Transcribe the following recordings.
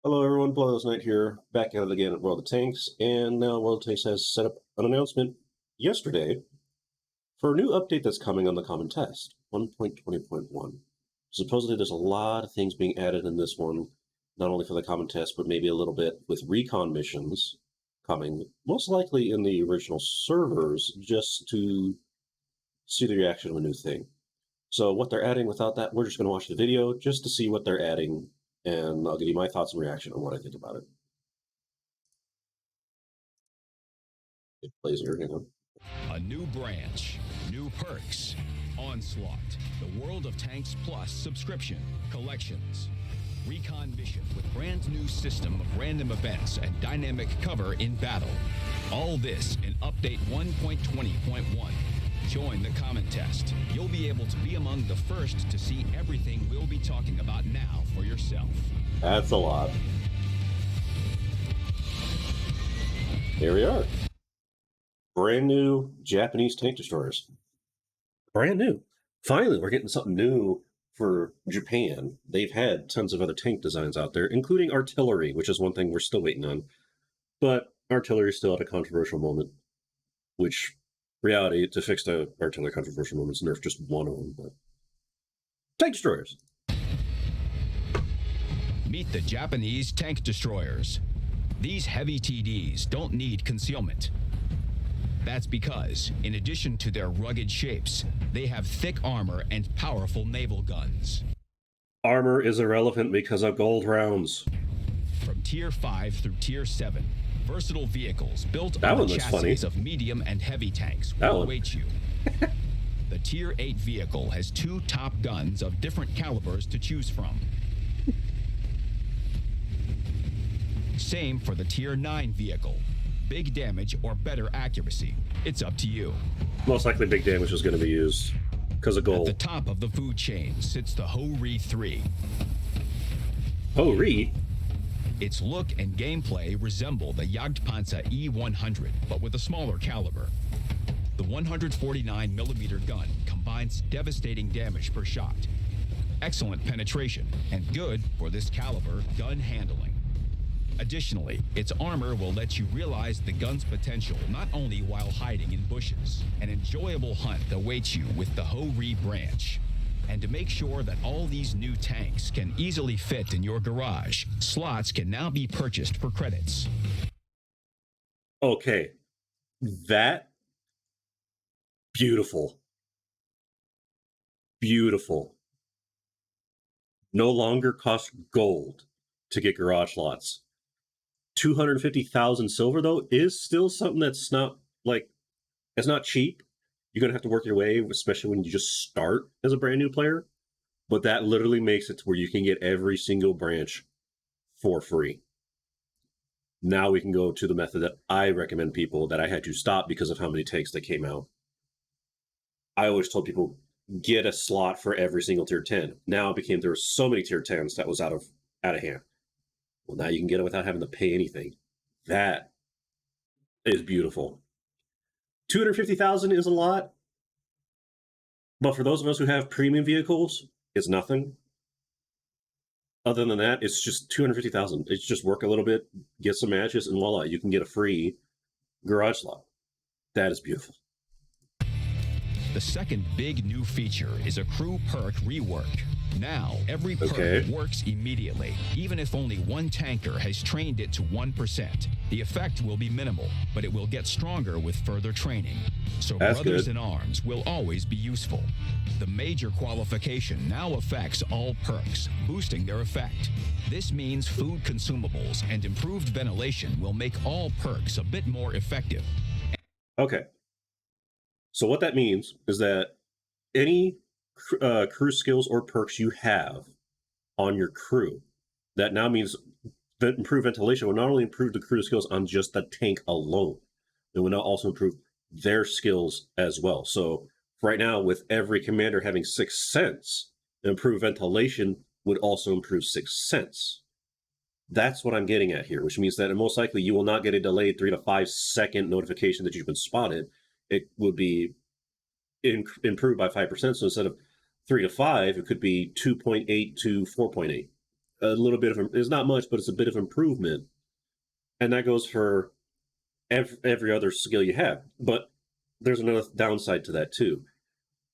Hello everyone, Blows Knight here, back at it again at World of Tanks, and now World of Tanks has set up an announcement yesterday for a new update that's coming on the Common Test, 1.20.1. Supposedly there's a lot of things being added in this one, not only for the Common Test, but maybe a little bit with recon missions coming, most likely in the original servers, just to see the reaction of a new thing. So what they're adding without that, we're just going to watch the video just to see what they're adding, and I'll give you my thoughts and reaction on what I think about it. It plays here, hang on. A new branch, new perks, Onslaught, the World of Tanks Plus subscription, collections, recon mission with brand new system of random events and dynamic cover in battle. All this in Update 1.20.1. Join the Common Test. You'll be able to be among the first to see everything we'll be talking about now for yourself. That's a lot. Here we are. Brand new Japanese tank destroyers. Brand new. Finally, we're getting something new for Japan. They've had tons of other tank designs out there, including artillery, which is one thing we're still waiting on. But artillery is still at a controversial moment, which reality, to fix the artillery controversial moments, nerf just one of them. But tank destroyers. Meet the Japanese tank destroyers. These heavy TDs don't need concealment. That's because, in addition to their rugged shapes, they have thick armor and powerful naval guns. Armor is irrelevant because of gold rounds. From Tier 5 through Tier 7, versatile vehicles built on the chassis of medium and heavy tanks will await you. The Tier 8 vehicle has two top guns of different calibers to choose from. Same for the Tier 9 vehicle. Big damage or better accuracy. It's up to you. Most likely big damage is going to be used because of gold. At the top of the food chain sits the Ho-Ri 3. Ho-Ri? Its look and gameplay resemble the Jagdpanzer E100, but with a smaller caliber. The 149mm gun combines devastating damage per shot, excellent penetration, and good for this caliber gun handling. Additionally, its armor will let you realize the gun's potential not only while hiding in bushes. An enjoyable hunt awaits you with the Ho-Ri branch. And to make sure that all these new tanks can easily fit in your garage, slots can now be purchased for credits. Okay. That... beautiful. Beautiful. No longer cost gold to get garage slots. 250,000 silver, though, is still something that's not, like, it's not cheap. You're going to have to work your way, especially when you just start as a brand new player. But that literally makes it to where you can get every single branch for free. Now we can go to the method that I recommend people, that I had to stop because of how many tanks that came out. I always told people, get a slot for every single tier 10. Now it became there were so many tier 10s that was out of hand. Well, now you can get it without having to pay anything. That is beautiful. 250,000 is a lot, but for those of us who have premium vehicles, it's nothing. Other than that, it's just 250,000. It's just work a little bit, get some matches, and voila, you can get a free garage slot. That is beautiful. The second big new feature is a crew perk rework. Now, every perk works immediately, even if only one tanker has trained it to 1%. The effect will be minimal, but it will get stronger with further training. So brothers in arms will always be useful. The major qualification now affects all perks, boosting their effect. This means food consumables and improved ventilation will make all perks a bit more effective. Okay. So what that means is that any crew skills or perks you have on your crew, that now means that improved ventilation will not only improve the crew skills on just the tank alone, it will now also improve their skills as well. So right now, with every commander having 6th Sense, improved ventilation would also improve 6th Sense. That's what I'm getting at here, which means that most likely you will not get a delayed 3 to 5 second notification that you've been spotted. It would be improved by 5%. So instead of 3 to 5, it could be 2.8 to 4.8. a little bit of, it's not much, but it's a bit of improvement. And that goes for every other skill you have. But there's another downside to that too.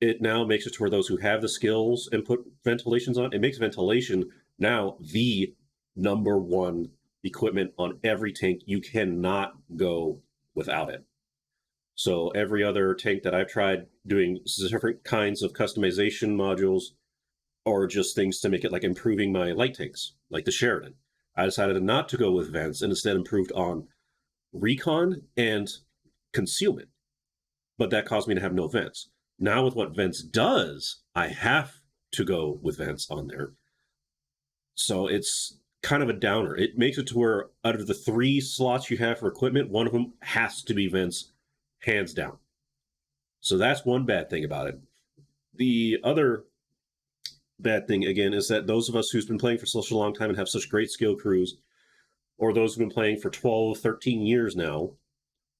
It now makes it to where those who have the skills and put ventilations on, it makes ventilation now the number one equipment on every tank. You cannot go without it. So every other tank that I've tried doing different kinds of customization modules or just things to make it like improving my light tanks, like the Sheridan, I decided not to go with vents and instead improved on recon and concealment. But that caused me to have no vents. Now with what vents does, I have to go with vents on there. So it's kind of a downer. It makes it to where out of the 3 slots you have for equipment, one of them has to be vents, hands down. So that's one bad thing about it. The other bad thing, again, is that those of us who's been playing for such a long time and have such great skill crews, or those who've been playing for 12, 13 years now,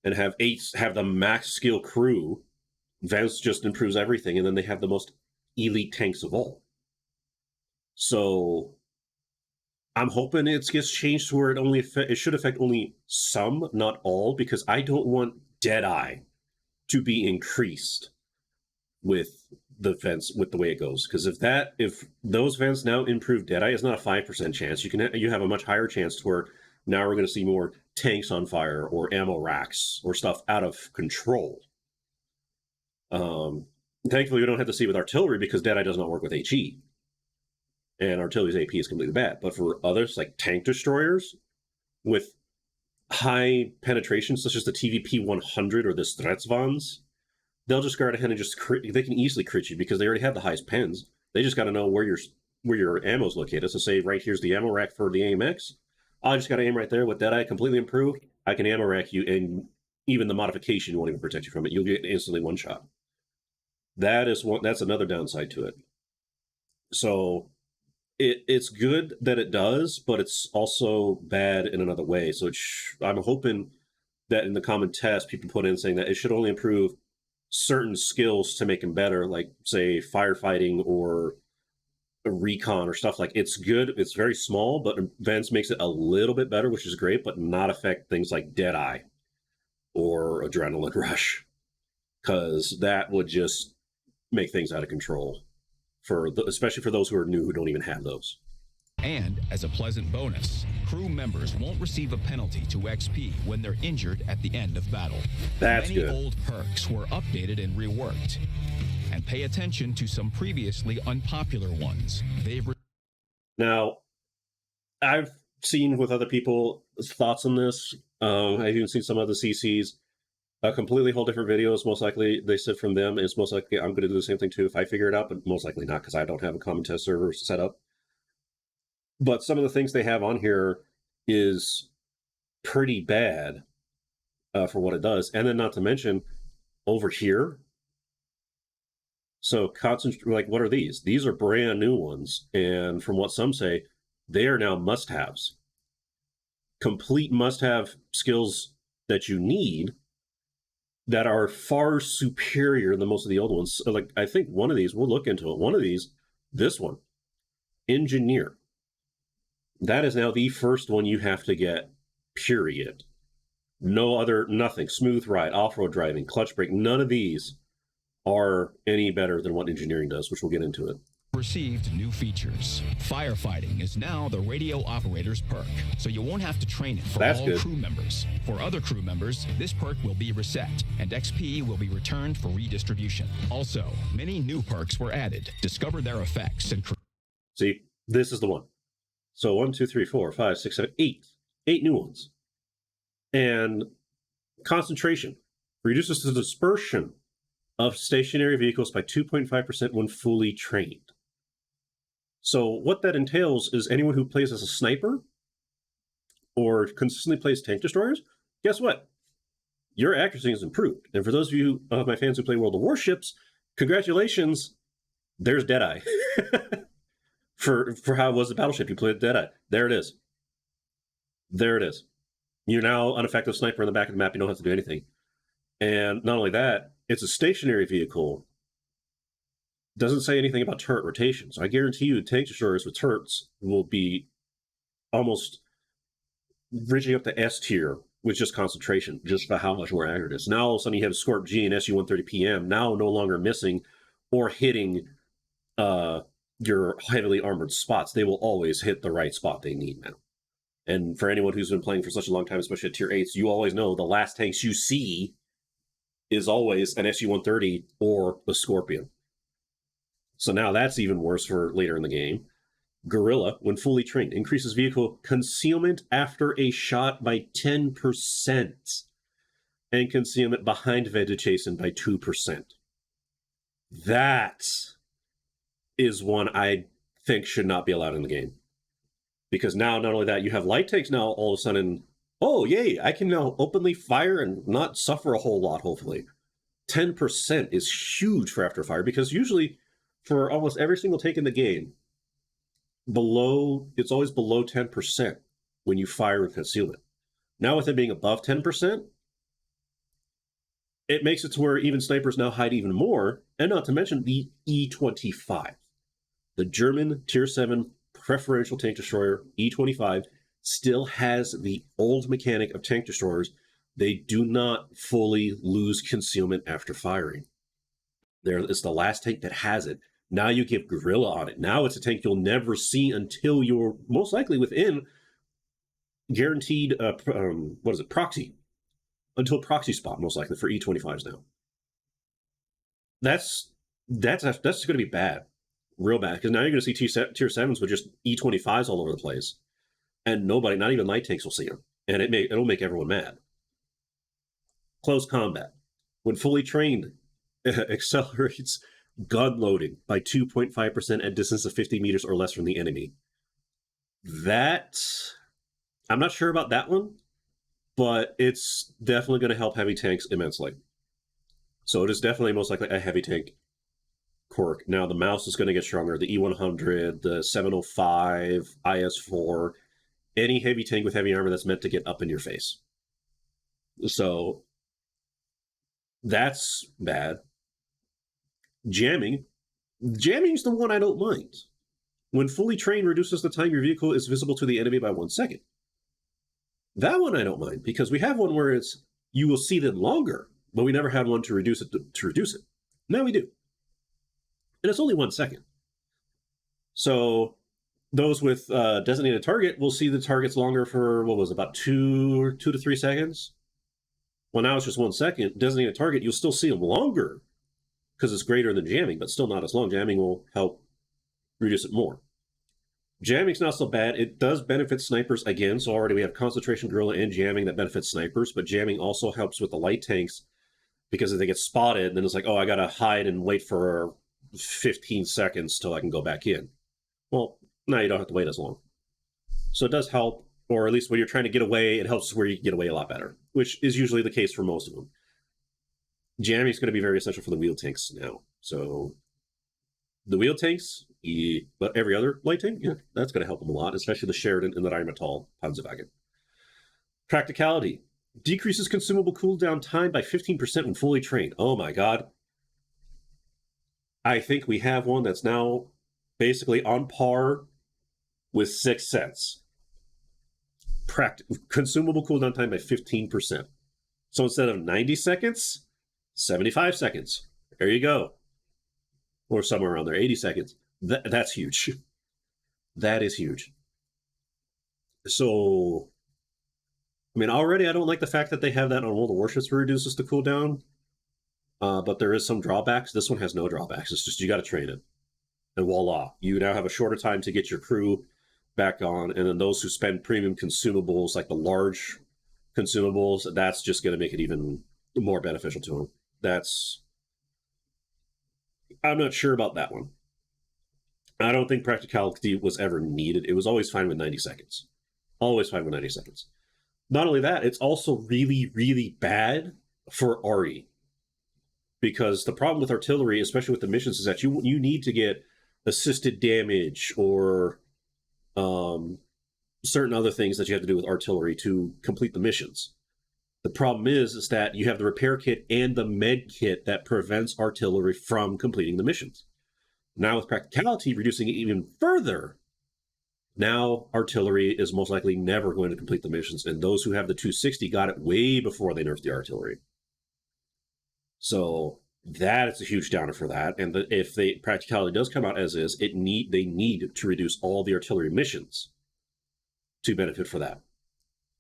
and have the max skill crew, vents just improves everything, and then they have the most elite tanks of all. So I'm hoping it gets changed to where it should affect only some, not all, because I don't want Deadeye to be increased with the vents with the way it goes. Because if those vents now improve Deadeye, it's not a 5% chance. You have a much higher chance to where now we're going to see more tanks on fire or ammo racks or stuff out of control. Thankfully, we don't have to see with artillery because Deadeye does not work with HE. And artillery's AP is completely bad. But for others, like tank destroyers with high penetration, such as the TVP 100 or the Stretsvans, they'll just guard ahead and just they can easily crit you because they already have the highest pens. They just got to know where your ammo is located. So say right here's the ammo rack for the AMX. I just got to aim right there with Deadeye completely improved. I can ammo rack you, and even the modification won't even protect you from it. You'll get instantly one shot. That's another downside to it. So it's good that it does, but it's also bad in another way. So I'm hoping that in the common test, people put in saying that it should only improve certain skills to make them better, like say firefighting or recon or stuff. Like it's good, it's very small, but vents makes it a little bit better, which is great, but not affect things like Deadeye or Adrenaline Rush, because that would just make things out of control, especially for those who are new who don't even have those. And as a pleasant bonus, crew members won't receive a penalty to XP when they're injured at the end of battle. That's Many good. Old perks were updated and reworked. And pay attention to some previously unpopular ones. Now, I've seen with other people thoughts on this. I've even seen some of the CCs. A completely whole different videos, most likely they said from them. It's most likely I'm going to do the same thing too if I figure it out, but most likely not because I don't have a common test server set up. But some of the things they have on here is pretty bad for what it does. And then not to mention over here. So like, what are these? These are brand new ones. And from what some say, they are now must-haves. Complete must-have skills that you need that are far superior than most of the old ones. So like, I think one of these, we'll look into it. One of these, this one, Engineer. That is now the first one you have to get, period. No other, nothing. Smooth ride, off-road driving, clutch brake, none of these are any better than what Engineering does, which we'll get into it. Received new features. Firefighting is now the radio operator's perk, so you won't have to train it for all crew members. For other crew members, this perk will be reset, and XP will be returned for redistribution. Also, many new perks were added. Discover their effects and... See, this is the one. So 1, 2, 3, 4, 5, 6, 7, 8. 8 new ones. And concentration reduces the dispersion of stationary vehicles by 2.5% when fully trained. So what that entails is anyone who plays as a sniper or consistently plays tank destroyers, guess what? Your accuracy is improved. And for those of you, my fans who play World of Warships, congratulations, there's Deadeye. for how it was the battleship, you played Deadeye. There it is. There it is. You're now an effective sniper in the back of the map. You don't have to do anything. And not only that, it's a stationary vehicle. Doesn't say anything about turret rotation. So I guarantee you tank destroyers with turrets will be almost bridging up to S tier with just concentration, just for how much more accurate it is. Now all of a sudden you have Scorp G and SU-130 PM now no longer missing or hitting your heavily armored spots. They will always hit the right spot they need now. And for anyone who's been playing for such a long time, especially at tier 8s, you always know the last tanks you see is always an SU-130 or the Scorpion. So now that's even worse for later in the game. Gorilla, when fully trained, increases vehicle concealment after a shot by 10% and concealment behind vegetation by 2%. That is one I think should not be allowed in the game. Because now, not only that, you have light tanks now all of a sudden, oh, yay, I can now openly fire and not suffer a whole lot, hopefully. 10% is huge for after fire, because usually for almost every single tank in the game, it's always below 10% when you fire and concealment. Now with it being above 10%, it makes it to where even snipers now hide even more, and not to mention the E25. The German Tier 7 preferential tank destroyer, E25, still has the old mechanic of tank destroyers. They do not fully lose concealment after firing. It's the last tank that has it. Now you give Gorilla on it. Now it's a tank you'll never see until you're most likely within guaranteed, proxy. Until proxy spot, most likely, for E25s now. That's going to be bad. Real bad. Because now you're going to see tier 7s with just E25s all over the place. And nobody, not even light tanks, will see them. And it'll make everyone mad. Close combat. When fully trained, accelerates gun loading by 2.5% at distance of 50 meters or less from the enemy. I'm not sure about that one, but it's definitely going to help heavy tanks immensely. So it is definitely most likely a heavy tank quirk. Now the mouse is going to get stronger. The E100, the 705, IS4, any heavy tank with heavy armor that's meant to get up in your face. So that's bad. Jamming is the one I don't mind. When fully trained, reduces the time your vehicle is visible to the enemy by 1 second. That one I don't mind, because we have one where you will see them longer, but we never had one to reduce it. Now we do. And it's only 1 second. So those with designated target will see the targets longer for, about 2 to 3 seconds? Well, now it's just 1 second. Designated target, you'll still see them longer, because it's greater than jamming, but still not as long. Jamming will help reduce it more. Jamming's not so bad. It does benefit snipers again, so already we have concentration, gorilla, and jamming that benefits snipers, but jamming also helps with the light tanks, because if they get spotted, then it's like, oh, I gotta hide and wait for 15 seconds till I can go back in. Well, now you don't have to wait as long. So it does help, or at least when you're trying to get away, it helps where you can get away a lot better, which is usually the case for most of them. Jamming is going to be very essential for the wheel tanks now. So the wheel tanks, but every other light tank, yeah, that's going to help them a lot, especially the Sheridan and the Rheinmetall Panzerwagen. Practicality. Decreases consumable cooldown time by 15% when fully trained. Oh my god. I think we have one that's now basically on par with 6 sets. Consumable cooldown time by 15%. So instead of 90 seconds, 75 seconds. There you go. Or somewhere around there, 80 seconds. That's huge. That is huge. So, I mean, already I don't like the fact that they have that on World of Warships where it reduces the cooldown. But there is some drawbacks. This one has no drawbacks. It's just you got to train it. And voila. You now have a shorter time to get your crew back on. And then those who spend premium consumables, like the large consumables, that's just going to make it even more beneficial to them. I'm not sure about that one. I don't think practicality was ever needed. It was always fine with 90 seconds. Always fine with 90 seconds. Not only that, it's also really, really bad for RE. Because the problem with artillery, especially with the missions, is that you need to get assisted damage or certain other things that you have to do with artillery to complete the missions. The problem is that you have the repair kit and the med kit that prevents artillery from completing the missions. Now with practicality reducing it even further, Now artillery is most likely never going to complete the missions, and those who have the 260 got it way before they nerfed the artillery. So that is a huge downer for that. And if the practicality does come out as is, they need to reduce all the artillery missions to benefit for that.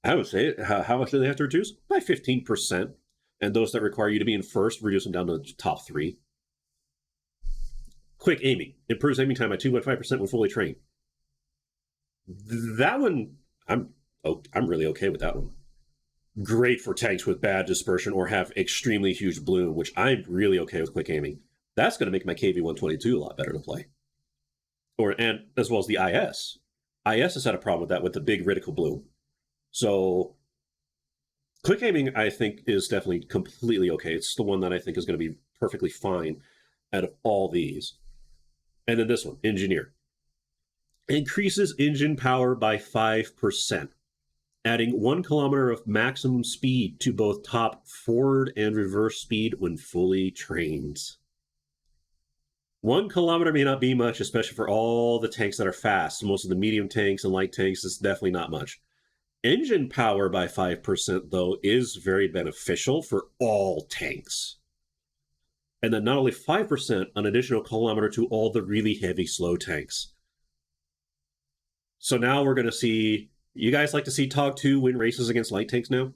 I would say, how much do they have to reduce? By 15%. And those that require you to be in first, reduce them down to the top 3. Quick aiming. Improves aiming time by 2.5% when fully trained. That one, I'm really okay with that one. Great for tanks with bad dispersion or have extremely huge bloom, which I'm really okay with quick aiming. That's going to make my KV-122 a lot better to play. And as well as the IS. IS has had a problem with that with the big reticle bloom. So quick aiming, I think, is definitely completely okay. It's the one that I think is going to be perfectly fine out of all these. And then this one, engineer. Increases engine power by 5%, adding 1 kilometer of maximum speed to both top forward and reverse speed when fully trained. 1 kilometer may not be much, especially for all the tanks that are fast. Most of the medium tanks and light tanks is definitely not much. Engine power by 5%, though, is very beneficial for all tanks. And then not only 5%, an additional kilometer to all the really heavy, slow tanks. So now we're going to see... You guys like to see TOG 2 win races against light tanks now?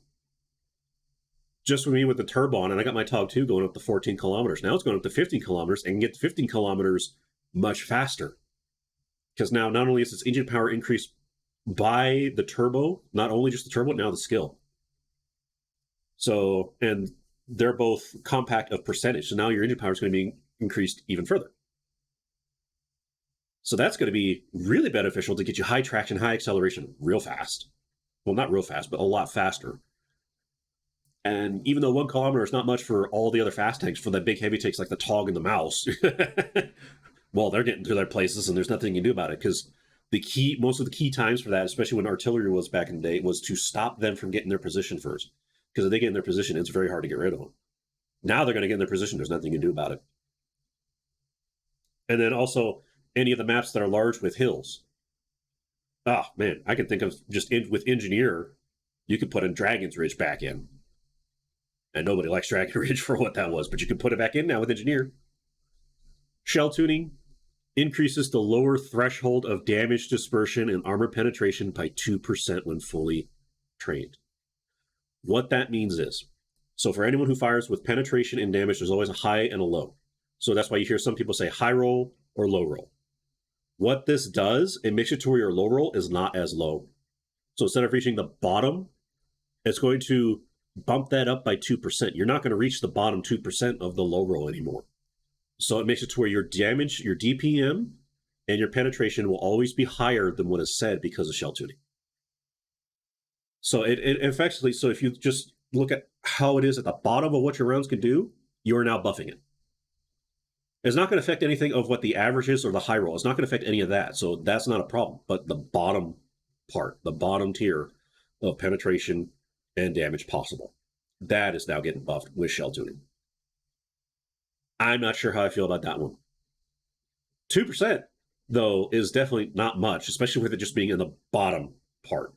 Just with me with the turbo on, and I got my TOG 2 going up to 14 kilometers. Now it's going up to 15 kilometers and can get to 15 kilometers much faster. Because now not only is its engine power increased by the turbo, not only just the turbo, now the skill. So, and they're both compact of percentage. So now your engine power is going to be increased even further. So that's going to be really beneficial to get you high traction, high acceleration real fast. Well, not real fast, but a lot faster. And even though 1 kilometer is not much for all the other fast tanks, for the big heavy tanks like the TOG and the Mouse, well, they're getting to their places and there's nothing you can do about it, because most of the key times for that, especially when artillery was back in the day, was to stop them from getting their position first. Because if they get in their position, it's very hard to get rid of them. Now they're going to get in their position. There's nothing you can do about it. And then also, any of the maps that are large with hills. Oh, man, I can think of just with Engineer, you could put in Dragon's Ridge back in. And nobody likes Dragon Ridge for what that was, but you can put it back in now with Engineer. Shell tuning increases the lower threshold of damage dispersion and armor penetration by 2% when fully trained. What that means is, so for anyone who fires with penetration and damage, there's always a high and a low. So that's why you hear some people say high roll or low roll. What this does, it makes it to where your low roll is not as low. So instead of reaching the bottom, it's going to bump that up by 2%. You're not going to reach the bottom 2% of the low roll anymore. So it makes it to where your damage, your DPM, and your penetration will always be higher than what is said because of shell tuning. So it effectively, so if you just look at how it is at the bottom of what your rounds can do, you are now buffing it. It's not going to affect anything of what the average is or the high roll. It's not going to affect any of that. So that's not a problem. But the bottom part, the bottom tier of penetration and damage possible, that is now getting buffed with shell tuning. I'm not sure how I feel about that one. 2%, though, is definitely not much, especially with it just being in the bottom part.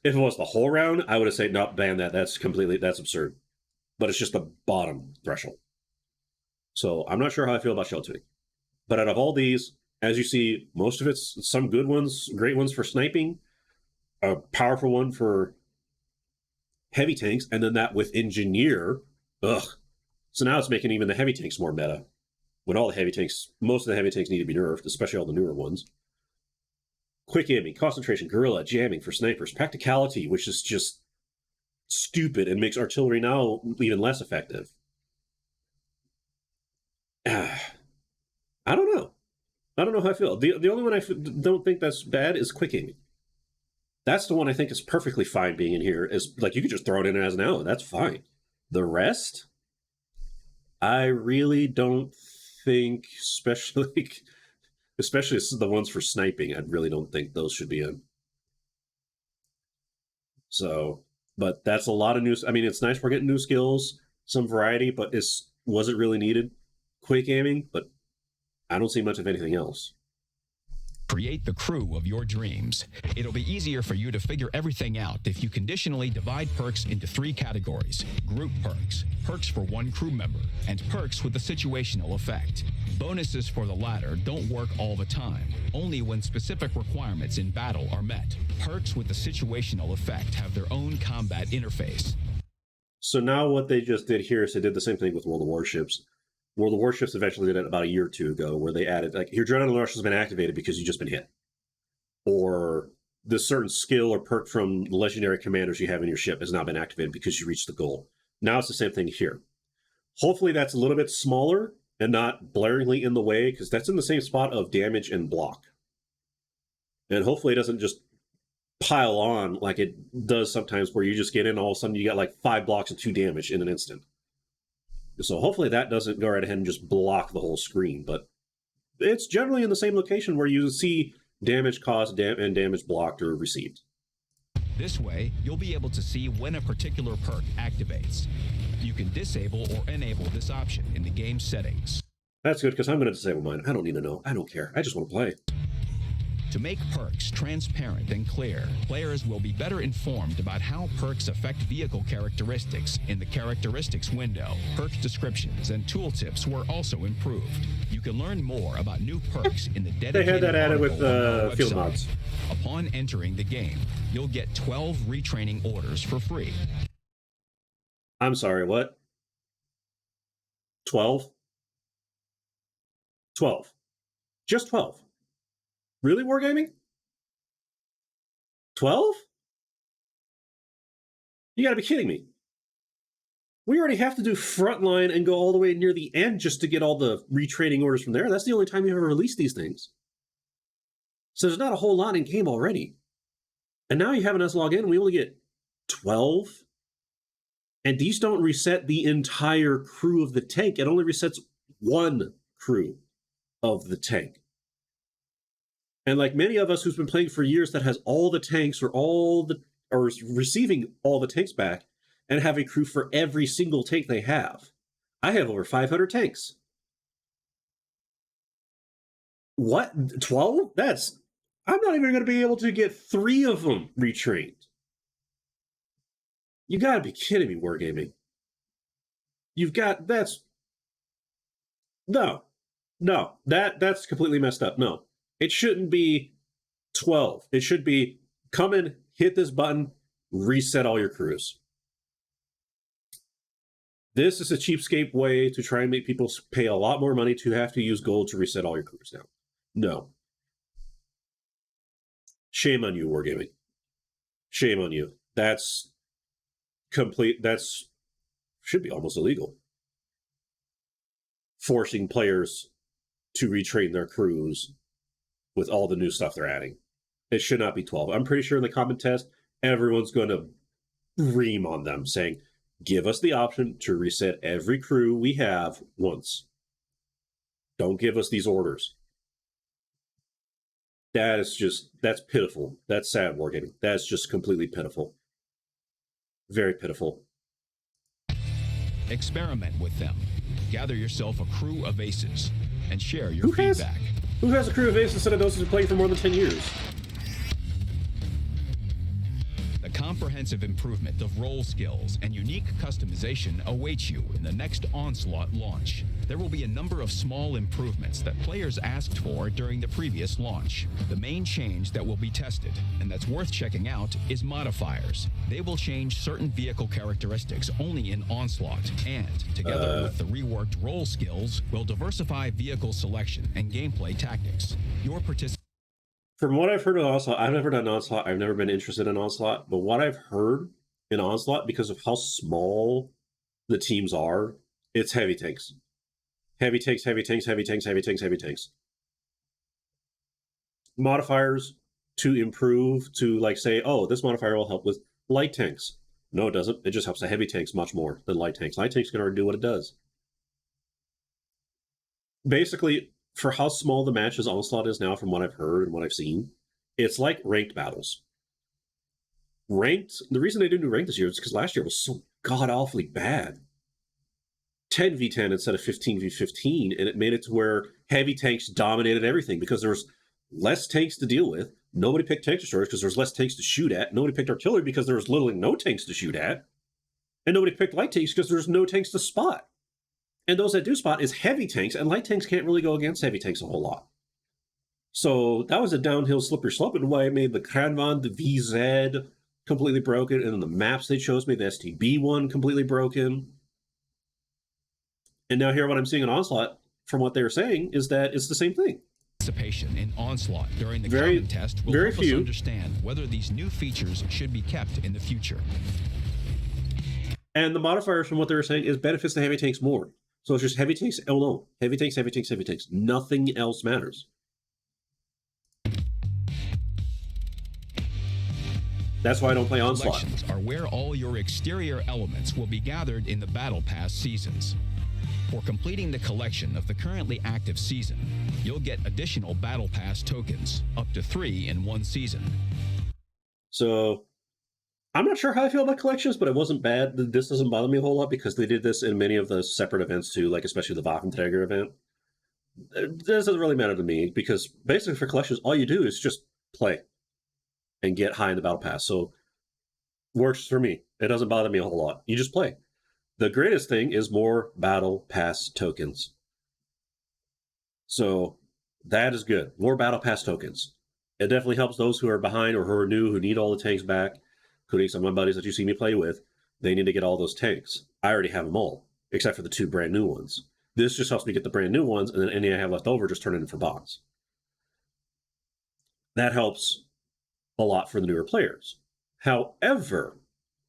If it was the whole round, I would have said, no, ban that. That's absurd. But it's just the bottom threshold. So I'm not sure how I feel about shell tuning. But out of all these, as you see, most of it's some good ones, great ones for sniping, a powerful one for heavy tanks, and then that with Engineer. Ugh. So now it's making even the heavy tanks more meta. When all the heavy tanks, most of the heavy tanks need to be nerfed, especially all the newer ones. Quick aiming, concentration, guerrilla, jamming for snipers, practicality, which is just stupid and makes artillery now even less effective. I don't know. I don't know how I feel. The only one I don't think that's bad is quick aiming. That's the one I think is perfectly fine being in here. Is like you could just throw it in as an ally. That's fine. The rest, I really don't think, especially the ones for sniping, I really don't think those should be in. So, but that's a lot of new. I mean, it's nice we're getting new skills, some variety, but was it really needed? Quick aiming, but I don't see much of anything else. Create the crew of your dreams. It'll be easier for you to figure everything out if you conditionally divide perks into 3 categories: group perks, perks for one crew member, and perks with a situational effect. Bonuses for the latter don't work all the time, only when specific requirements in battle are met. Perks with the situational effect have their own combat interface. So now what they just did here is they did the same thing with World of Warships. World of Warships eventually did it about a year or two ago, where they added, like, your Dreadnought Rush has been activated because you've just been hit. Or this certain skill or perk from the legendary commanders you have in your ship has now been activated because you reached the goal. Now it's the same thing here. Hopefully that's a little bit smaller and not blaringly in the way, because that's in the same spot of damage and block. And hopefully it doesn't just pile on like it does sometimes, where you just get in, all of a sudden you got like 5 blocks and 2 damage in an instant. So hopefully that doesn't go right ahead and just block the whole screen, but it's generally in the same location where you see damage caused and damage blocked or received. This way, you'll be able to see when a particular perk activates. You can disable or enable this option in the game settings. That's good, because I'm going to disable mine. I don't need to know. I don't care. I just want to play. To make perks transparent and clear, players will be better informed about how perks affect vehicle characteristics in the characteristics window. Perk descriptions and tooltips were also improved. You can learn more about new perks in the dedicated They had that added with article on our field website. mods. Upon entering the game, you'll get 12 retraining orders for free. I'm sorry, what? 12? 12. Just 12. Really, Wargaming? 12? You gotta be kidding me. We already have to do frontline and go all the way near the end just to get all the retraining orders from there. That's the only time you ever released these things. So there's not a whole lot in game already. And now you having us log in, and we only get 12? And these don't reset the entire crew of the tank. It only resets one crew of the tank. And like many of us who's been playing for years that has all the tanks or is receiving all the tanks back and have a crew for every single tank they have. I have over 500 tanks. What? 12? I'm not even going to be able to get 3 of them retrained. You gotta be kidding me, Wargaming. No, that's completely messed up. No, it shouldn't be 12. It should be come in, hit this button, reset all your crews. This is a cheapskate way to try and make people pay a lot more money to have to use gold to reset all your crews now. No. Shame on you, Wargaming. Shame on you. That's should be almost illegal. Forcing players to retrain their crews with all the new stuff they're adding. It should not be 12. I'm pretty sure in the common test, everyone's going to ream on them saying, give us the option to reset every crew we have once. Don't give us these orders. That's pitiful. That's sad, Wargaming. That's just completely pitiful. Very pitiful. Experiment with them. Gather yourself a crew of aces and share your feedback. Who has a crew of aces instead of those who've played for more than 10 years? The comprehensive improvement of role skills and unique customization awaits you in the next Onslaught launch. There will be a number of small improvements that players asked for during the previous launch. The main change that will be tested, and that's worth checking out, is modifiers. They will change certain vehicle characteristics only in Onslaught, and, together with the reworked role skills, will diversify vehicle selection and gameplay tactics. Your participation. From what I've heard of Onslaught, I've never done Onslaught. I've never been interested in Onslaught. But what I've heard in Onslaught, because of how small the teams are, it's heavy tanks. Heavy tanks, heavy tanks, heavy tanks, heavy tanks, heavy tanks. Modifiers to improve, to like say, oh, this modifier will help with light tanks. No, it doesn't. It just helps the heavy tanks much more than light tanks. Light tanks can already do what it does. Basically, for how small the match as Onslaught is now, from what I've heard and what I've seen, it's like ranked battles. Ranked, the reason they didn't do ranked this year is because last year was so god-awfully bad. 10v10 instead of 15v15, and it made it to where heavy tanks dominated everything because there was less tanks to deal with. Nobody picked tank destroyers because there's less tanks to shoot at. Nobody picked artillery because there was literally no tanks to shoot at. And nobody picked light tanks because there's no tanks to spot. And those that do spot is heavy tanks, and light tanks can't really go against heavy tanks a whole lot. So that was a downhill slippery slope, and why I made the Kanvan, the VZ completely broken, and then the maps they chose made the STB one completely broken. And now here what I'm seeing in Onslaught, from what they were saying, is that it's the same thing. Participation in Onslaught during the common test will help us understand whether these new features should be kept in the future. And the modifiers from what they were saying is benefits the heavy tanks more. So it's just heavy tanks alone. Heavy tanks, heavy tanks, heavy tanks. Nothing else matters. That's why I don't play Onslaught. Collections are where all your exterior elements will be gathered in the Battle Pass seasons. For completing the collection of the currently active season, you'll get additional Battle Pass tokens, up to 3 in one season. So I'm not sure how I feel about collections, but it wasn't bad. This doesn't bother me a whole lot because they did this in many of the separate events too, like especially the Waffenträger event. It doesn't really matter to me because basically for collections, all you do is just play and get high in the Battle Pass. So works for me. It doesn't bother me a whole lot. You just play. The greatest thing is more Battle Pass tokens. So that is good. More Battle Pass tokens. It definitely helps those who are behind or who are new, who need all the tanks back, including some of my buddies that you see me play with. They need to get all those tanks. I already have them all, except for the 2 brand new ones. This just helps me get the brand new ones, and then any I have left over, just turn it in for bots. That helps a lot for the newer players. However,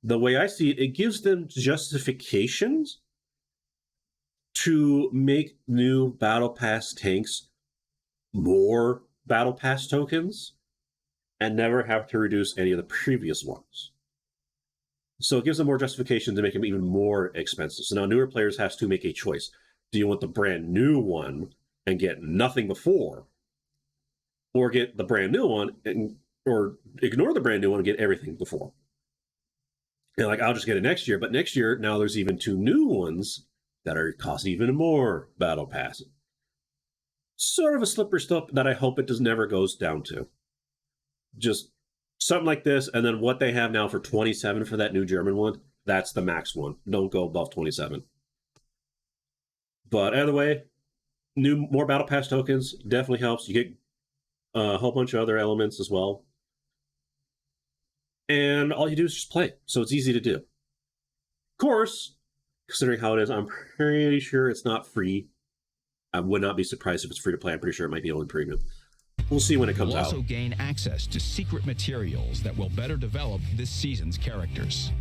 the way I see it, it gives them justifications to make new Battle Pass tanks more Battle Pass tokens and never have to reduce any of the previous ones. So it gives them more justification to make them even more expensive. So now newer players have to make a choice. Do you want the brand new one and get nothing before? Or get the brand new one and or ignore the brand new one and get everything before? And like, I'll just get it next year, but next year, now there's even 2 new ones that are cost even more Battle Pass. Sort of a slippery slope that I hope it never goes down to. Just something like this, and then what they have now for 27 for that new German one, that's the max one. Don't go above 27. But either way, more Battle Pass tokens definitely helps. You get a whole bunch of other elements as well. And all you do is just play. So it's easy to do. Of course, considering how it is, I'm pretty sure it's not free. I would not be surprised if it's free to play. I'm pretty sure it might be only premium. We'll see when it comes out. You'll also gain access to secret materials that will better develop this season's characters.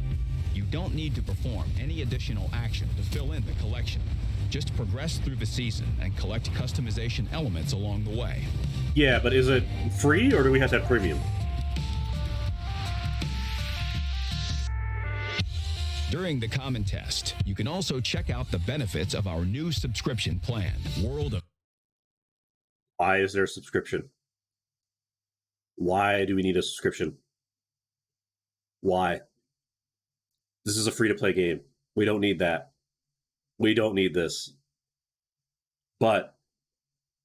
You don't need to perform any additional action to fill in the collection. Just progress through the season and collect customization elements along the way. Yeah, but is it free or do we have to have premium? During the common test, you can also check out the benefits of our new subscription plan, World of... Why is there a subscription? Why do we need a subscription? Why? This is a free-to-play game. We don't need that. We don't need this. But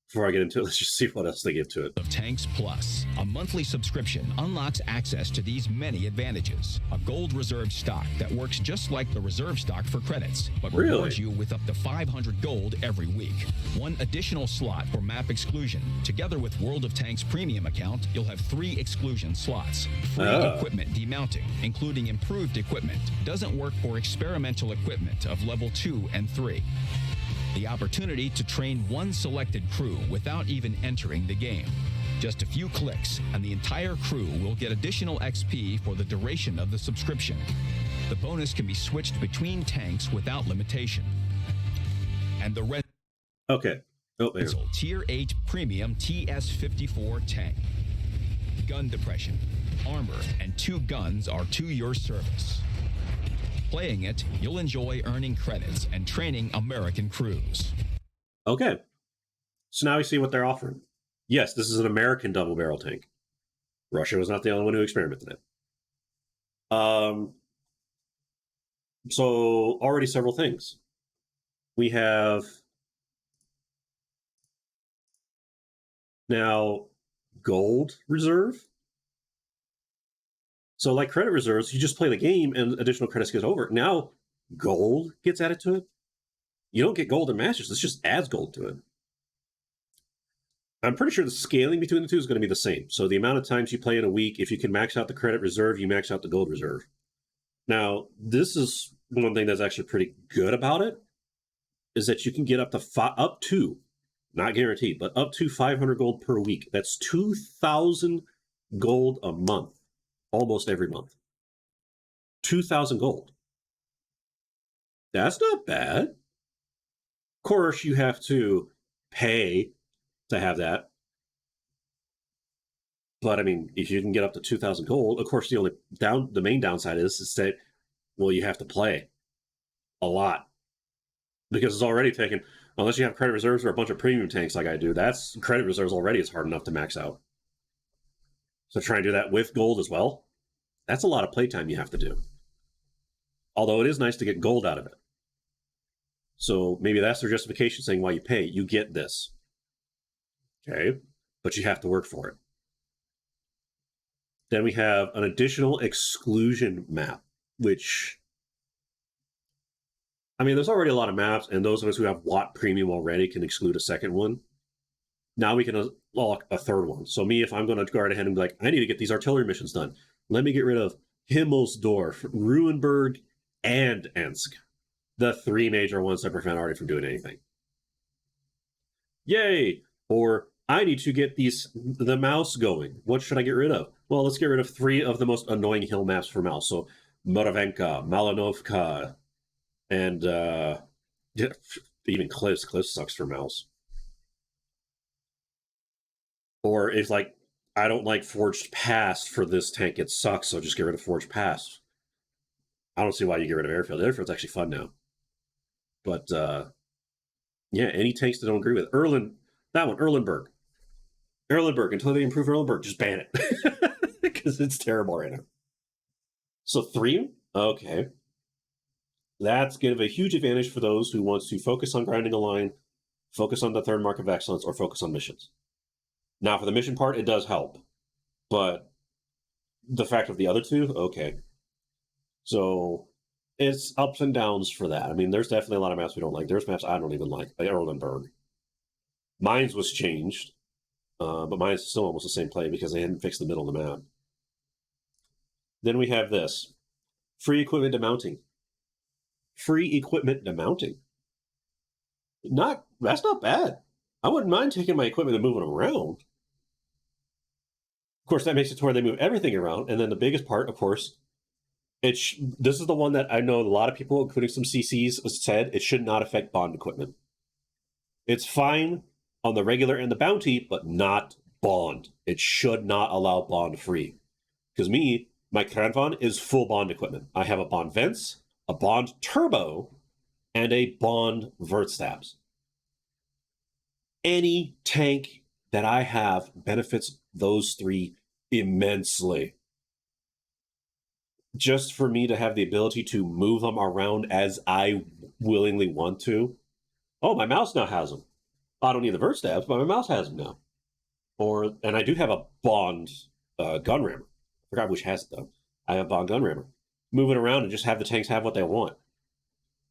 before I get into it, let's just see what else they give to it. Of Tanks Plus, a monthly subscription unlocks access to these many advantages. A gold reserve stock that works just like the reserve stock for credits, but rewards you with up to 500 gold every week. 1 additional slot for map exclusion. Together with World of Tanks premium account, you'll have 3 exclusion slots. Free equipment demounting, including improved equipment. Doesn't work for experimental equipment of level 2 and 3. The opportunity to train 1 selected crew without even entering the game. Just a few clicks, and the entire crew will get additional XP for the duration of the subscription. The bonus can be switched between tanks without limitation. And the Okay. Oh, there. Tier 8 Premium TS-54 tank. Gun depression, armor, and 2 guns are to your service. Playing it, you'll enjoy earning credits and training American crews. Okay. So now we see what they're offering. Yes, this is an American double barrel tank. Russia was not the only one who experimented it. So already several things. We have now gold reserve. So like credit reserves, you just play the game and additional credits get over. Now gold gets added to it. You don't get gold in Masters. This just adds gold to it. I'm pretty sure the scaling between the two is going to be the same. So the amount of times you play in a week, if you can max out the credit reserve, you max out the gold reserve. Now, this is one thing that's actually pretty good about it, is that you can get up to, not guaranteed, but up to 500 gold per week. That's 2,000 gold a month, almost every month. 2,000 gold. That's not bad. Of course, you have to pay to have that. But I mean, if you can get up to 2,000 gold, of course, the main downside is that, well, you have to play a lot because it's already taken, unless you have credit reserves or a bunch of premium tanks like I do, that's credit reserves already is hard enough to max out. So try and do that with gold as well. That's a lot of playtime you have to do. Although it is nice to get gold out of it. So maybe that's their justification saying why you pay. You get this. Okay, but you have to work for it. Then we have an additional exclusion map, which, I mean, there's already a lot of maps, and those of us who have Watt Premium already can exclude a second one. Now we can unlock a third one. So me, if I'm going to go right ahead and be like, I need to get these artillery missions done, let me get rid of Himmelsdorf, Ruinberg, and Ensk. The three major ones that prevent Artie from doing anything. Yay! Or I need to get the mouse going. What should I get rid of? Well, let's get rid of three of the most annoying hill maps for mouse. So Moravenka, Malinovka, and even Cliffs. Cliffs sucks for mouse. Or it's like, I don't like Forged Pass for this tank. It sucks, so just get rid of Forged Pass. I don't see why you get rid of Airfield. Airfield's actually fun now. But, yeah, any tanks that don't agree with Erlenberg. Erlenberg, until they improve Erlenberg, just ban it. Because it's terrible right now. So 3? Okay. That's going to have a huge advantage for those who want to focus on grinding a line, focus on the third mark of excellence, or focus on missions. Now, for the mission part, it does help. But the fact of the other two, okay. So it's ups and downs for that. I mean, there's definitely a lot of maps we don't like. There's maps I don't even like Erlenberg. Mines was changed, but mine is still almost the same play because they hadn't fixed the middle of the map. Then we have this. Free equipment demounting. Free equipment demounting. That's not bad. I wouldn't mind taking my equipment and moving them around. Of course, that makes it to where they move everything around. And then the biggest part, of course, this is the one that I know a lot of people, including some CCs, said it should not affect bond equipment. It's fine on the regular and the bounty, but not bond. It should not allow bond free. Because my Kranvan is full bond equipment. I have a bond Vents, a bond Turbo, and a bond Vertstabs. Any tank that I have benefits those three immensely. Just for me to have the ability to move them around as I willingly want to. Oh, my mouse now has them. I don't need the Vertstabs, but my mouse has them now. And I do have a bond gun rammer. I forgot which has it though. I have bond gun rammer. Move it around and just have the tanks have what they want.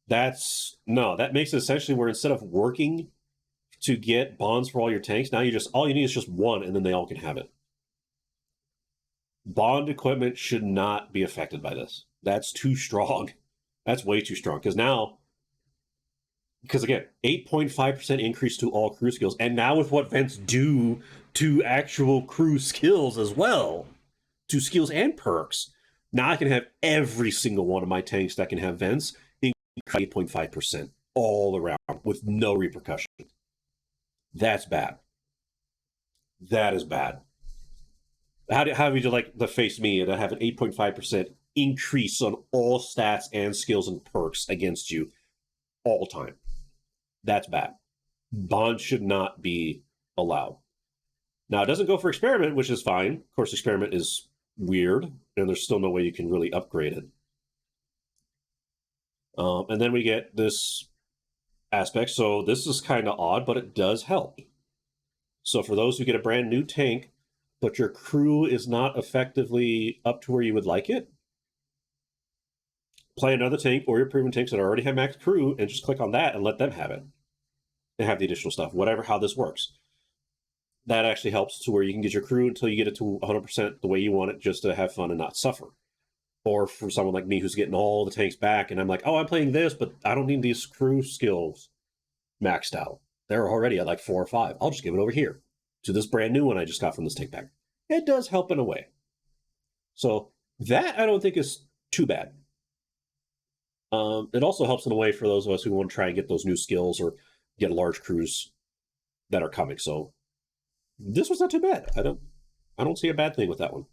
That makes it essentially where instead of working to get bonds for all your tanks, now all you need is just one, and then they all can have it. Bond equipment should not be affected by this. That's too strong. That's way too strong. Because again, 8.5% increase to all crew skills, and now with what Vents do to actual crew skills as well, to skills and perks, now I can have every single one of my tanks that can have Vents increase 8.5% all around with no repercussion. That's bad. That is bad. How would you like to face me and have an 8.5% increase on all stats and skills and perks against you all time? That's bad. Bond should not be allowed. Now, it doesn't go for Experiment, which is fine. Of course, Experiment is weird, and there's still no way you can really upgrade it. And then we get this aspect. So this is kind of odd, but it does help. So for those who get a brand new tank but your crew is not effectively up to where you would like it, play another tank or your proven tanks that already have max crew and just click on that and let them have it and have the additional stuff, whatever, how this works. That actually helps to where you can get your crew until you get it to 100% the way you want it, just to have fun and not suffer. Or for someone like me who's getting all the tanks back and I'm like, oh, I'm playing this, but I don't need these crew skills maxed out. They're already at like 4 or 5. I'll just give it over here to this brand new one I just got from this tank pack. It does help in a way. So that I don't think is too bad. It also helps in a way for those of us who want to try and get those new skills or get large crews that are coming. So this was not too bad. I don't see a bad thing with that one.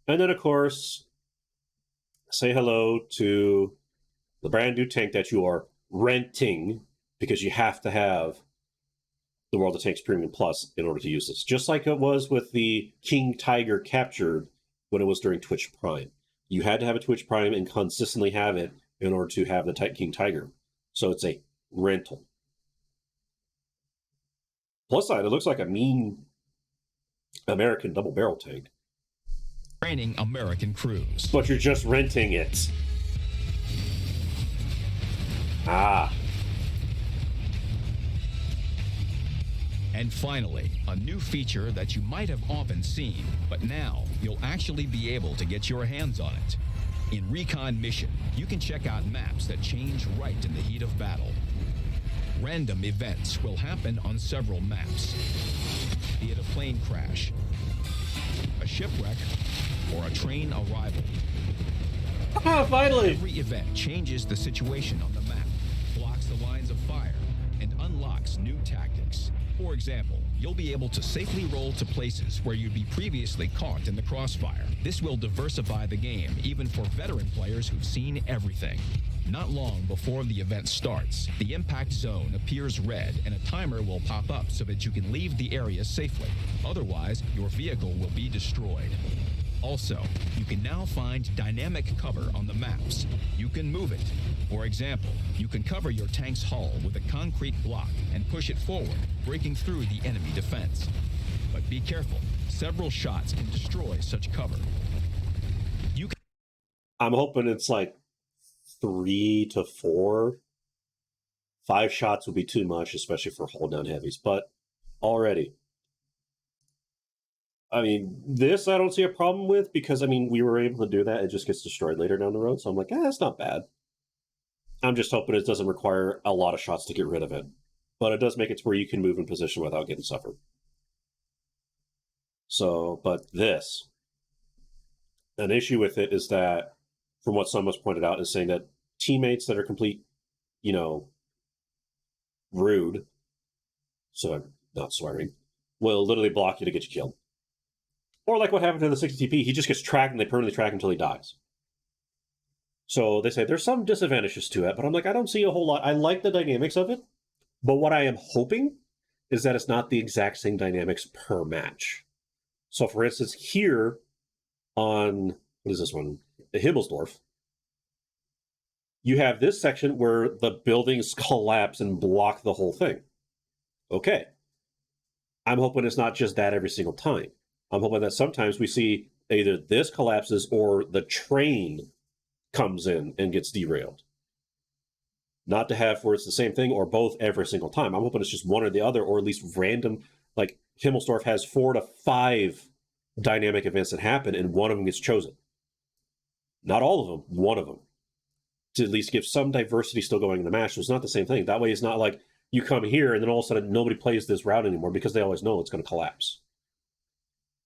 And then of course, say hello to the brand new tank that you are renting, because you have to have the World of Tanks Premium Plus in order to use this. Just like it was with the King Tiger Captured when it was during Twitch Prime. You had to have a Twitch Prime and consistently have it in order to have the King Tiger. So it's a rental. Plus side, it looks like a mean American double barrel tank. Training American crews. But you're just renting it. Ah. And finally, a new feature that you might have often seen, but now you'll actually be able to get your hands on it. In Recon Mission, you can check out maps that change right in the heat of battle. Random events will happen on several maps, be it a plane crash, a shipwreck, or a train arrival. Ah, finally! Every event changes the situation on the map, blocks the lines of fire, and unlocks new tactics. For example, you'll be able to safely roll to places where you'd be previously caught in the crossfire. This will diversify the game, even for veteran players who've seen everything. Not long before the event starts, the impact zone appears red and a timer will pop up so that you can leave the area safely. Otherwise, your vehicle will be destroyed. Also, you can now find dynamic cover on the maps. You can move it. For example, you can cover your tank's hull with a concrete block and push it forward, breaking through the enemy defense. But be careful, several shots can destroy such cover. I'm hoping it's like 3 to 4. 5 shots would be too much, especially for hold down heavies, but already. I mean, this I don't see a problem with because, I mean, we were able to do that. It just gets destroyed later down the road. So I'm like, that's not bad. I'm just hoping it doesn't require a lot of shots to get rid of it. But it does make it to where you can move in position without getting suffered. So, but this, an issue with it is that, from what someone's pointed out, is saying that teammates that are complete, rude, so I'm not swearing, will literally block you to get you killed. Or like what happened to the 60TP, he just gets tracked and they permanently track until he dies. So they say there's some disadvantages to it, but I'm like, I don't see a whole lot. I like the dynamics of it, but what I am hoping is that it's not the exact same dynamics per match. So for instance, here on, what is this one? The Himmelsdorf, you have this section where the buildings collapse and block the whole thing. Okay. I'm hoping it's not just that every single time. I'm hoping that sometimes we see either this collapses or the train comes in and gets derailed. Not to have where it's the same thing or both every single time. I'm hoping it's just one or the other, or at least random. Like Himmelsdorf has 4 to 5 dynamic events that happen and one of them gets chosen. Not all of them, one of them. To at least give some diversity still going in the match. So it's not the same thing. That way it's not like you come here and then all of a sudden nobody plays this route anymore because they always know it's going to collapse.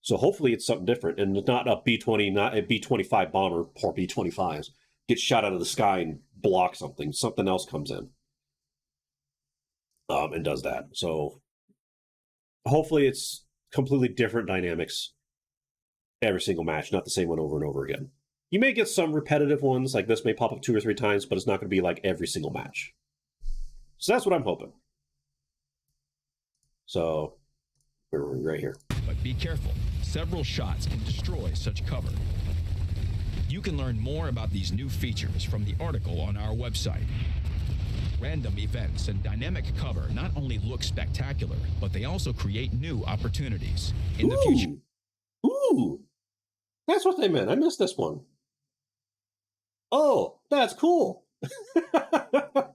So hopefully it's something different and not a B-20, not a B-25 bomber, poor B-25s, gets shot out of the sky and blocks something. Something else comes in and does that. So hopefully it's completely different dynamics every single match, not the same one over and over again. You may get some repetitive ones, like this may pop up 2 or 3 times, but it's not going to be like every single match. So that's what I'm hoping. So, we're right here. But be careful. Several shots can destroy such cover. You can learn more about these new features from the article on our website. Random events and dynamic cover not only look spectacular, but they also create new opportunities. In the future, Ooh, that's what they meant. I missed this one. Oh, that's cool. Look at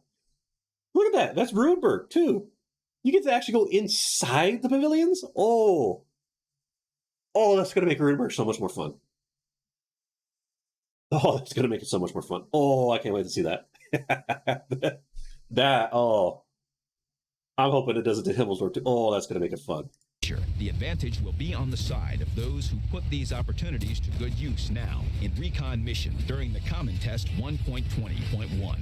that. That's Ruinberg, too. You get to actually go inside the pavilions? Oh, that's going to make Ruinberg so much more fun. Oh, that's going to make it so much more fun. Oh, I can't wait to see that. I'm hoping it does it to Himmelsdorf, too. Oh, that's going to make it fun. The advantage will be on the side of those who put these opportunities to good use now in Recon Mission during the Common Test 1.20.1.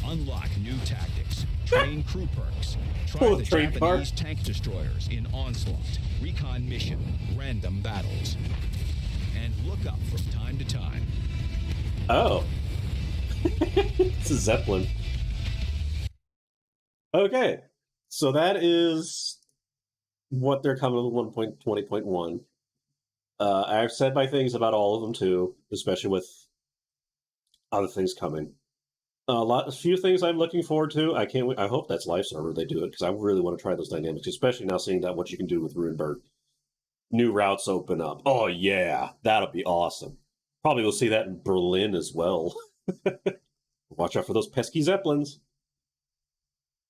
Unlock new tactics, train crew perks, try the Japanese tank destroyers in Onslaught, Recon Mission, random battles, and look up from time to time. Oh. It's a Zeppelin. Okay. So that is what they're coming with 1.20.1. I've said my things about all of them too, especially with other things coming. A few things I'm looking forward to. I can't wait. I hope that's live server they do it, because I really want to try those dynamics, especially now seeing that what you can do with Ruinberg. New routes open up. Oh yeah, that'll be awesome. Probably we'll see that in Berlin as well. Watch out for those pesky Zeppelins.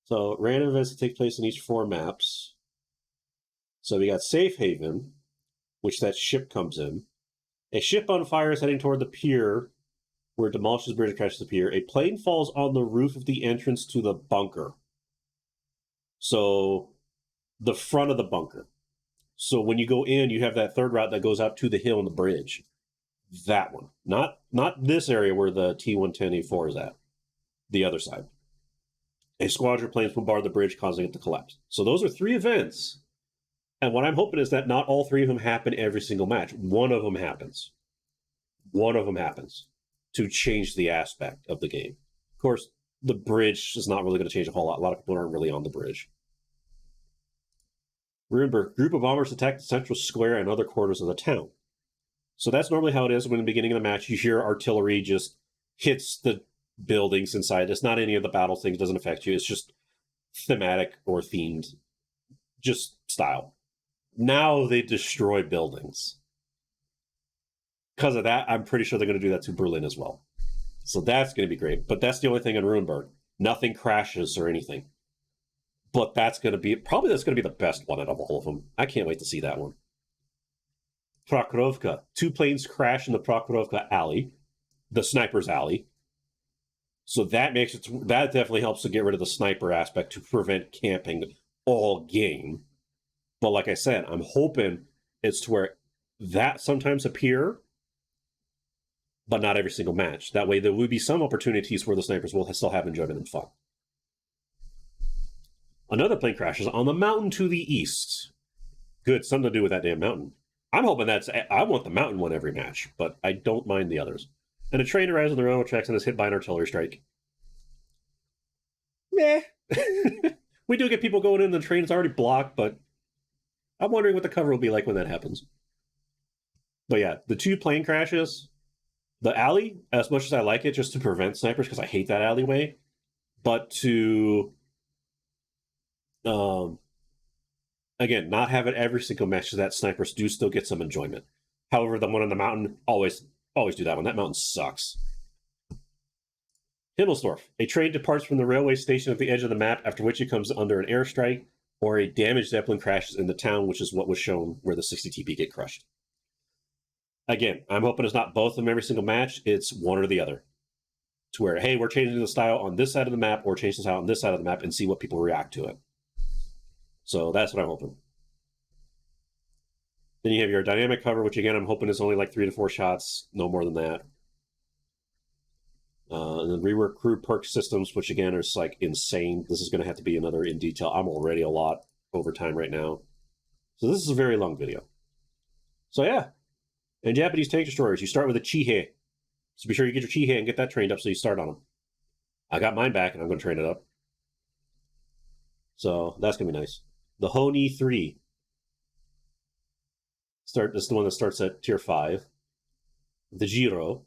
So random events that take place in each 4 maps. So we got Safe Haven, which that ship comes in. A ship on fire is heading toward the pier, where it demolishes the bridge and crashes the pier. A plane falls on the roof of the entrance to the bunker. So the front of the bunker. So when you go in, you have that third route that goes out to the hill and the bridge. That one. Not this area where the T-110A4 is at. The other side. A squadron of planes bombard the bridge, causing it to collapse. So those are 3 events. And what I'm hoping is that not all 3 of them happen every single match. One of them happens. One of them happens to change the aspect of the game. Of course, the bridge is not really going to change a whole lot. A lot of people aren't really on the bridge. Remember, group of bombers attack the central square and other quarters of the town. So that's normally how it is when in the beginning of the match you hear artillery just hits the buildings inside. It's not any of the battle things, doesn't affect you. It's just thematic or themed, just style. Now they destroy buildings. Because of that, I'm pretty sure they're going to do that to Berlin as well. So that's going to be great. But that's the only thing in Ruinberg. Nothing crashes or anything. But that's going to be the best one out of all of them. I can't wait to see that one. Prokhorovka. 2 planes crash in the Prokhorovka alley. The sniper's alley. So that definitely helps to get rid of the sniper aspect to prevent camping all game. But like I said, I'm hoping it's to where that sometimes appear, but not every single match. That way there will be some opportunities where the snipers will still have enjoyment and fun. Another plane crashes on the mountain to the east. Good, something to do with that damn mountain. I'm hoping I want the mountain one every match, but I don't mind the others. And a train arrives on the railroad tracks and is hit by an artillery strike. Meh. We do get people going in, the train's already blocked, but I'm wondering what the cover will be like when that happens. But yeah, the 2 plane crashes, the alley, as much as I like it just to prevent snipers, because I hate that alleyway, but to, again, not have it every single match so that snipers do still get some enjoyment. However, the one on the mountain, always do that one. That mountain sucks. Himmelsdorf. A train departs from the railway station at the edge of the map, after which it comes under an airstrike, or a damaged Zeppelin crashes in the town, which is what was shown where the 60 TP get crushed. Again, I'm hoping it's not both of them every single match. It's one or the other. To where, hey, we're changing the style on this side of the map, or change the style on this side of the map, and see what people react to it. So that's what I'm hoping. Then you have your dynamic cover, which again, I'm hoping is only like 3 to 4 shots, no more than that. And then rework crew perk systems, which again is like insane. This is going to have to be another in detail. I'm already a lot over time right now. So this is a very long video. So yeah. And Japanese tank destroyers, you start with a Chihei. So be sure you get your Chihei and get that trained up so you start on them. I got mine back and I'm going to train it up. So that's going to be nice. The Honi 3. This is the one that starts at tier 5. The Jiro.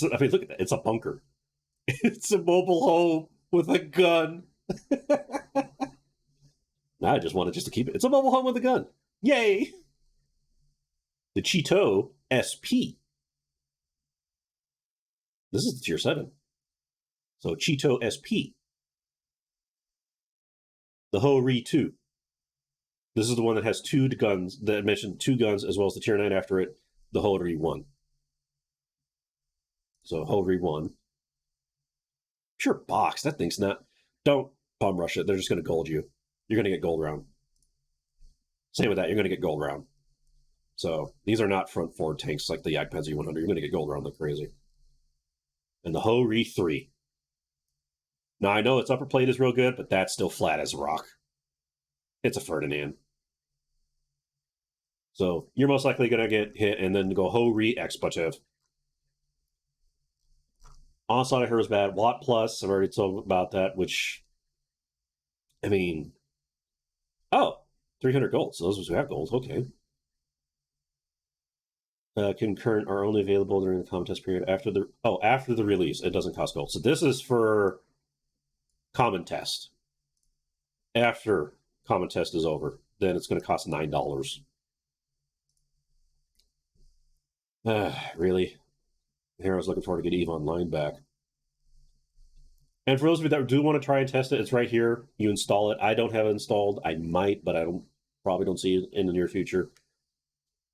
Look at that. It's a bunker. It's a mobile home with a gun. Now I just wanted to keep it. It's a mobile home with a gun. Yay! The Cheeto SP. This is the tier 7. So Cheeto SP. The Ho-Ri 2. This is the one that has 2 guns, that mentioned 2 guns, as well as the tier 9 after it, the Ho-Ri 1. So Ho-Ri 1. Pure box. That thing's not... Don't bum rush it. They're just going to gold you. You're going to get gold round. Same with that. You're going to get gold round. So these are not front forward tanks like the Jagdpanzer E100. You're going to get gold round like crazy. And the Ho-Ri 3. Now, I know its upper plate is real good, but that's still flat as a rock. It's a Ferdinand. So you're most likely going to get hit and then go Ho-Ri expletive. Onslaught I heard was bad. Watt Plus, I've already told about that, which, I mean, oh, 300 gold. So those who have gold, okay. Concurrent are only available during the contest period after the release. It doesn't cost gold. So this is for common test. After common test is over, then it's going to cost $9. Really? Here I was looking forward to get EVE Online back. And for those of you that do want to try and test it, it's right here. You install it. I don't have it installed. I might, but I probably don't see it in the near future.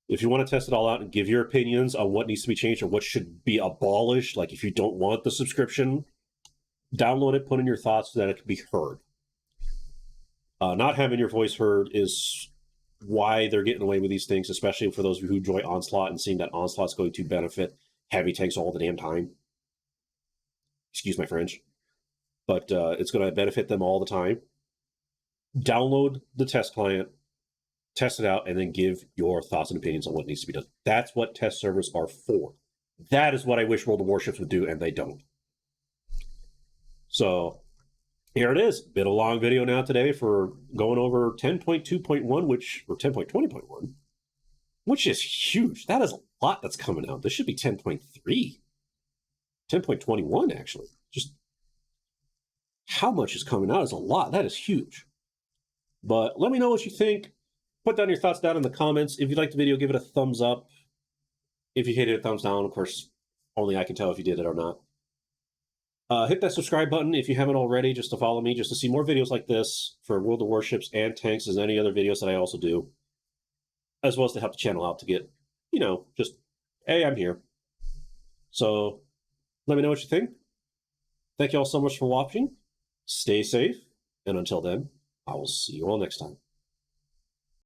If you want to test it all out and give your opinions on what needs to be changed or what should be abolished, like if you don't want the subscription, download it, put in your thoughts so that it can be heard. Not having your voice heard is why they're getting away with these things, especially for those of you who enjoy Onslaught and seeing that Onslaught's going to benefit heavy tanks all the damn time. Excuse my French. But it's going to benefit them all the time. Download the test client, test it out, and then give your thoughts and opinions on what needs to be done. That's what test servers are for. That is what I wish World of Warships would do, and they don't. So here it is. Been a long video now today for going over 10.2.1, or 10.20.1, which is huge. That is a lot that's coming out. This should be 10.3. 10.21, actually. Just how much is coming out is a lot. That is huge. But let me know what you think. Put down your thoughts down in the comments. If you liked the video, give it a thumbs up. If you hated it, thumbs down. Of course, only I can tell if you did it or not. Hit that subscribe button if you haven't already, just to follow me, just to see more videos like this for World of Warships and tanks and any other videos that I also do. As well as to help the channel out to get, just, hey, I'm here. So let me know what you think. Thank you all so much for watching. Stay safe. And until then, I will see you all next time.